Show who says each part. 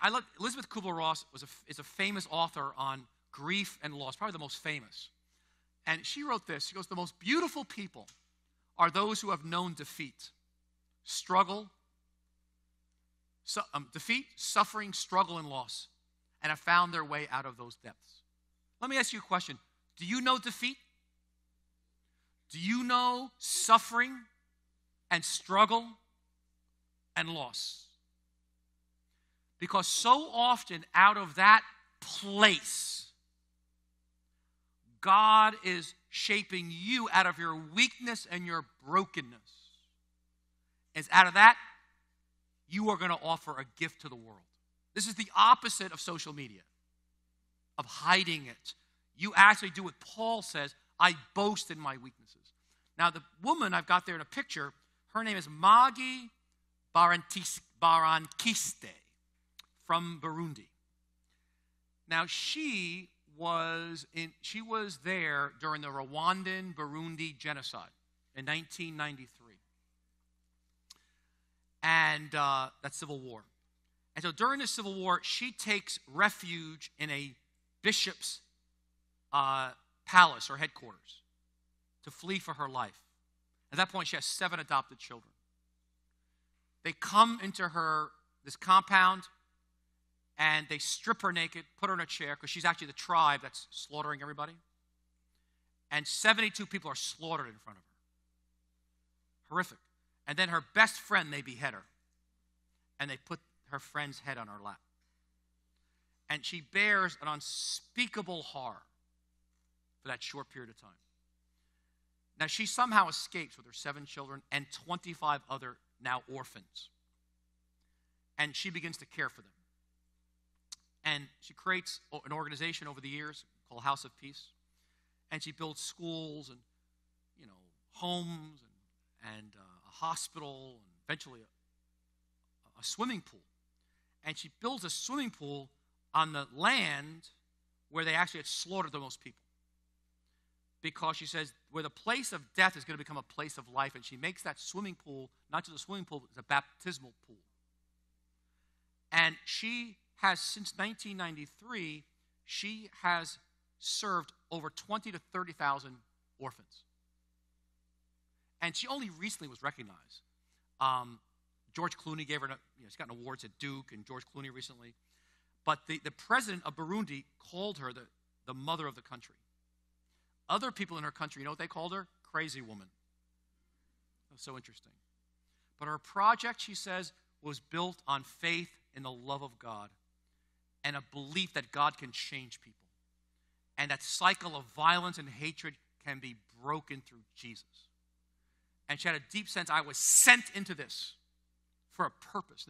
Speaker 1: I love Elizabeth Kubler-Ross is a famous author on grief and loss, probably the most famous. And she wrote this. She goes, the most beautiful people are those who have known defeat, defeat, suffering, struggle, and loss, and have found their way out of those depths. Let me ask you a question. Do you know defeat? Do you know suffering and struggle and loss? Because so often out of that place, God is shaping you out of your weakness and your brokenness. As out of that, you are going to offer a gift to the world. This is the opposite of social media, of hiding it. You actually do what Paul says, I boast in my weaknesses. Now, the woman I've got there in a picture, her name is Magi Barankiste from Burundi. Now, she was there during the Rwandan-Burundi genocide in 1993. And that civil war. And so during the civil war, she takes refuge in a bishop's palace or headquarters to flee for her life. At that point, she has 7 adopted children. They come into this compound, and they strip her naked, put her in a chair, because she's actually the tribe that's slaughtering everybody. And 72 people are slaughtered in front of her. Horrific. And then her best friend, they behead her. And they put her friend's head on her lap. And she bears an unspeakable horror for that short period of time. Now, she somehow escapes with her 7 children and 25 other now orphans. And she begins to care for them. And she creates an organization over the years called House of Peace. And she builds schools and, homes and a hospital and eventually a swimming pool. And she builds a swimming pool on the land where they actually had slaughtered the most people. Because she says, where the place of death is going to become a place of life. And she makes that swimming pool, not just a swimming pool, it's a baptismal pool. And she has, since 1993, she has served over 20 to 30,000 orphans. And she only recently was recognized. George Clooney gave her, she's gotten awards at Duke and George Clooney recently. But the president of Burundi called her the mother of the country. Other people in her country, you know what they called her? Crazy woman. That's so interesting. But her project, she says, was built on faith in the love of God and a belief that God can change people. And that cycle of violence and hatred can be broken through Jesus. And she had a deep sense, I was sent into this for a purpose.